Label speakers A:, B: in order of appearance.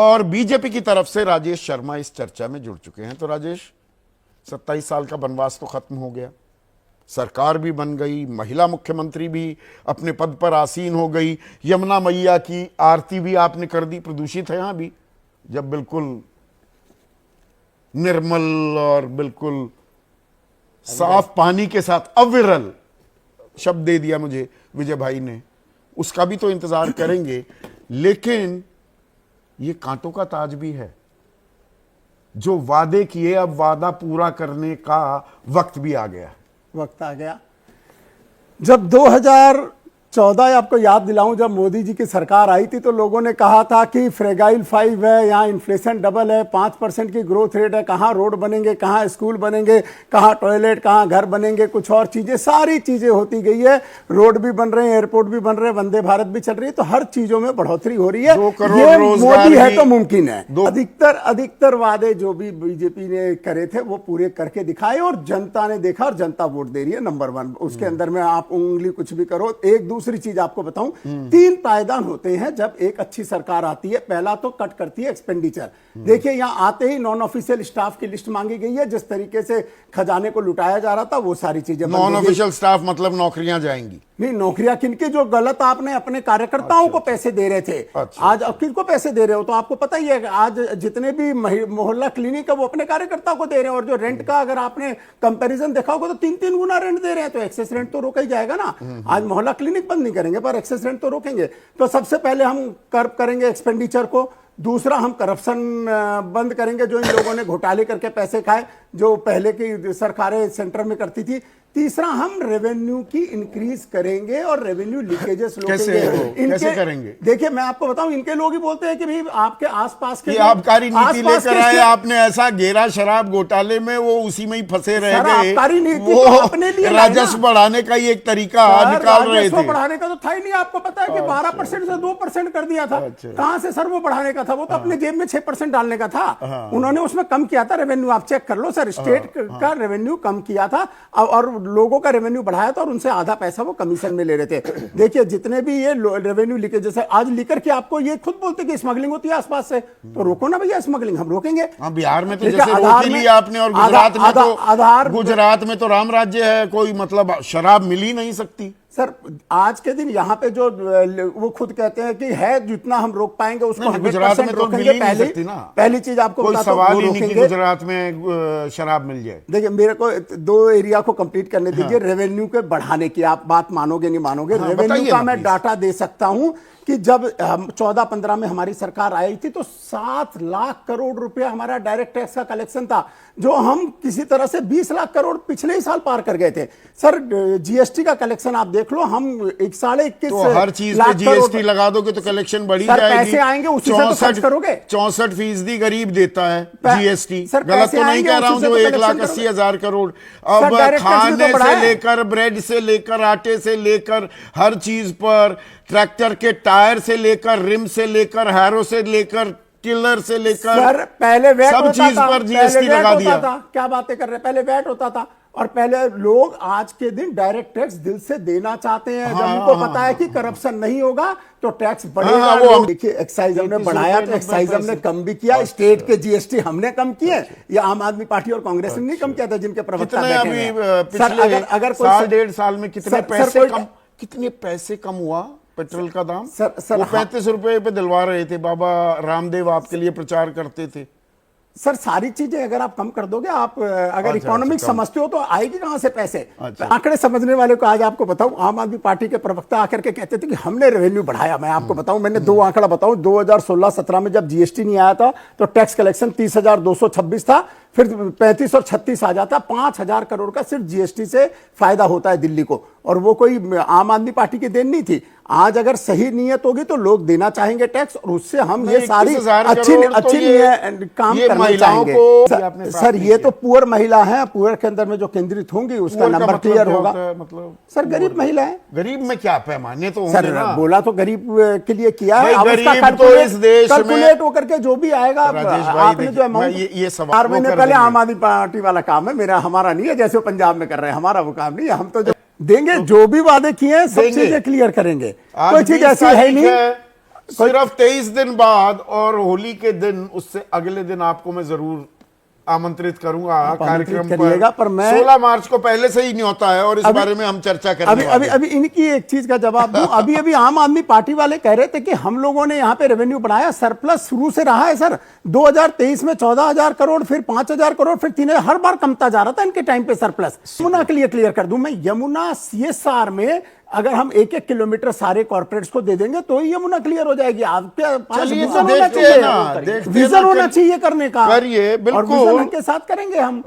A: और बीजेपी की तरफ से राजेश शर्मा इस चर्चा में जुड़ चुके हैं। तो राजेश, 27 साल का वनवास तो खत्म हो गया, सरकार भी बन गई, महिला मुख्यमंत्री भी अपने पद पर आसीन हो गई, यमुना मैया की आरती भी आपने कर दी। प्रदूषित है यहां भी, जब बिल्कुल निर्मल और बिल्कुल साफ पानी के साथ अविरल शब्द दे दिया मुझे विजय भाई ने, उसका भी तो इंतजार करेंगे। लेकिन ये कांटों का ताज भी है। जो वादे किए, अब वादा पूरा करने का वक्त भी आ गया।
B: वक्त आ गया। जब 2014 आपको याद दिलाऊं, जब मोदी जी की सरकार आई थी तो लोगों ने कहा था कि फ्रेगाइल 5 है, यहाँ इन्फ्लेशन डबल है, 5% की ग्रोथ रेट है, कहाँ रोड बनेंगे, कहाँ स्कूल बनेंगे, कहाँ टॉयलेट, कहाँ घर बनेंगे, कुछ और चीजें, सारी चीजें होती गई है। रोड भी बन रहे हैं, एयरपोर्ट भी बन रहे हैं, वंदे भारत भी चल रही है, तो हर चीजों में बढ़ोतरी हो रही है।
A: 2 करोड़
B: ये
A: रोजगार
B: मोदी है
A: भी,
B: तो मुमकिन है। अधिकतर वादे जो भी बीजेपी ने करे थे वो पूरे करके दिखाए और जनता ने देखा और जनता वोट दे रही है। नंबर 1 उसके अंदर में आप उंगली कुछ भी करो। एक दूसरी चीज आपको बताऊं, 3 पायदान होते हैं जब एक अच्छी सरकार आती है। पहला तो कट करती है एक्सपेंडिचर। देखिए यहां आते ही नॉन ऑफिशियल स्टाफ की लिस्ट मांगी गई है। जिस तरीके से खजाने को लुटाया जा रहा था वो सारी चीजें।
A: नॉन ऑफिशियल स्टाफ मतलब नौकरियां जाएंगी?
B: नहीं, नौकरियां किनकी? जो गलत आपने अपने कार्यकर्ताओं को पैसे दे रहे थे। आज अब किनको पैसे दे रहे हो तो आपको पता ही है। आज जितने भी मोहल्ला क्लिनिक है वो अपने कार्यकर्ताओं को दे रहे हैं। और जो रेंट का अगर आपने कंपैरिजन देखा होगा तो 3-3 गुना रेंट दे रहे हैं। तो एक्सेस रेंट तो रोका ही जाएगा ना। आज मोहल्ला क्लिनिक बंद नहीं करेंगे पर एक्सेस रेंट तो रोकेंगे। तो सबसे पहले हम कर्व करेंगे एक्सपेंडिचर को। दूसरा, हम करप्शन बंद करेंगे, जो इन लोगों ने घोटाले करके पैसे खाए, जो पहले की सरकारें सेंटर में करती थी। तीसरा, हम रेवेन्यू की इंक्रीज करेंगे और रेवेन्यू लीकेजेस
A: कैसे करेंगे?
B: देखिए मैं आपको बताऊं, इनके लोग ही बोलते हैं कि भाई आपके आसपास के
A: आबकारी नीति लेकर आए आपने, ऐसा घेरा शराब घोटाले में, वो उसी में ही फंसे रह गए।
B: आबकारी नीति
A: वो
B: अपने लिए
A: राजस्व बढ़ाने का ही एक तरीका निकाल रहे थे।
B: बढ़ाने का तो था ही नहीं। आपको पता है कि 12% से 2% कर दिया था। कहां से सर वो बढ़ाने का था? वो तो अपने जेब में 6% डालने का था। उन्होंने उसमें कम किया था रेवेन्यू। आप चेक कर लो सर, स्टेट का रेवेन्यू कम किया था और लोगों का रेवेन्यू बढ़ाया था और उनसे आधा पैसा वो कमीशन में ले रहे थे। देखिए जितने भी ये रेवेन्यू लीकेज, जैसे आज लीकर के आपको ये खुद बोलते कि स्मगलिंग होती है आसपास से, तो रोको ना भैया स्मगलिंग। हम रोकेंगे।
A: बिहार में तो जैसे रोक ही लिया आपने, और गुजरात में तो राम राज्य है, कोई मतलब शराब मिल ही नहीं सकती।
B: सर आज के दिन यहाँ पे जो वो खुद कहते हैं कि है जितना हम रोक पाएंगे उसको 100% रोकेंगे। पहली चीज आपको
A: कोई सवाल ही नहीं कि गुजरात में शराब मिल जाए।
B: देखिए मेरे को 2 एरिया को कंप्लीट करने दीजिए। रेवेन्यू के बढ़ाने की आप बात मानोगे नहीं मानोगे। रेवेन्यू का मैं डाटा दे सकता हूं कि जब 14-15 में हमारी सरकार आई थी तो 7 लाख करोड़ रुपया हमारा डायरेक्ट टैक्स का कलेक्शन था, जो हम किसी तरह से 20 लाख करोड़ पिछले ही साल पार कर गए थे। सर जीएसटी का कलेक्शन आप देख लो, हम 21
A: तो हर चीज पे जीएसटी लगा दोगे तो कलेक्शन बढ़ी जाएगी।
B: पैसे आएंगे उसी से तो खर्च करोगे।
A: 64% गरीब देता है जीएसटी। गलत तो नहीं कह रहा हूं जो 1,80,000 करोड़। अब खाने से लेकर, ब्रेड से लेकर, आटे से लेकर, हर चीज पर, ट्रैक्टर के टायर से लेकर, रिम से लेकर, हैरो से लेकर, टिलर से लेकर,
B: सर पहले वैट
A: सब चीज पर जीएसटी लगा दिया।
B: क्या बातें कर रहे हैं? पहले वैट होता था और पहले लोग आज के दिन डायरेक्ट टैक्स दिल से देना चाहते हैं। जब उनको पता है कि करप्शन नहीं होगा तो टैक्स बढ़ेगा। देखिए एक्साइज हमने बढ़ाया तो एक्साइज हमने कम भी किया। स्टेट के जीएसटी हमने कम किए, या आम आदमी पार्टी और कांग्रेस ने नहीं कम किया था, जिनके प्रवक्ता बैठे हैं।
A: अगर 1.5 साल में कितने पैसे कम हुआ पेट्रोल का दाम?
B: सर
A: 35 रुपए पे दिलवा रहे थे। बाबा रामदेव आपके लिए प्रचार करते थे।
B: सर सारी चीजें अगर आप कम कर दोगे, आप अगर इकोनॉमिक समझते हो तो आएगी कहां से पैसे? आंकड़े समझने वाले को आज आपको बताऊं, आम आदमी पार्टी के प्रवक्ता आकर के कहते थे कि हमने रेवेन्यू बढ़ाया। मैं आपको बताऊं, मैंने 2 आंकड़ा बताऊं। 2016-17 में जब जीएसटी नहीं आया था तो टैक्स कलेक्शन 30,226 था, फिर 35 और 36 आ जाता। 5,000 करोड़ का सिर्फ जीएसटी से फायदा होता है दिल्ली को, और वो कोई आम आदमी पार्टी की देन नहीं थी। आज अगर सही नीयत होगी तो लोग देना चाहेंगे टैक्स, और उससे हम ये सारी अच्छी काम करना चाहेंगे। सर ये तो पुअर महिला है, पुअर के अंदर में जो केंद्रित होंगी उसका नंबर क्लियर होगा।
A: मतलब
B: सर गरीब महिला है।
A: गरीब में क्या पैमाने तो
B: सर बोला तो गरीब के लिए किया है।
A: गरीब तो इस देश में
B: कैलकुलेट होकर के जो भी आएगा, आपने जो अमाउंट,
A: ये 4
B: महीने पहले आम आदमी पार्टी वाला काम है, मेरा हमारा नहीं है जैसे वो पंजाब में कर रहे हैं। हमारा वो काम नहीं है। हम तो जो देंगे, जो भी वादे किए हैं सब चीजें क्लियर करेंगे। कोई चीज ऐसी है नहीं
A: सिर्फ 23 दिन बाद और होली के दिन, उससे अगले दिन आपको मैं जरूर आमंत्रित करूंगा कार्यक्रम
B: पर मैं
A: 16 मार्च को पहले से ही न्योता है और इस बारे में हम चर्चा करेंगे।
B: अभी इनकी एक चीज का जवाब दूं। अभी आम आदमी पार्टी वाले कह रहे थे कि हम लोगों ने यहाँ पे रेवेन्यू बढ़ाया, सरप्लस शुरू से रहा है सर। 2023 में 14,000 करोड़, फिर 5,000 करोड़, फिर 3,000, हर बार कमता जा रहा था इनके टाइम पे सरप्लस। यमुना के लिए क्लियर कर दूं मैं, यमुना CSR में अगर हम 1-1 किलोमीटर सारे कॉर्पोरेट्स को दे देंगे तो ही यमुना क्लियर हो जाएगी। आपके पास विजन होना चाहिए करने का,
A: करिए,
B: और
A: बिल्कुल
B: विजन के साथ करेंगे हम।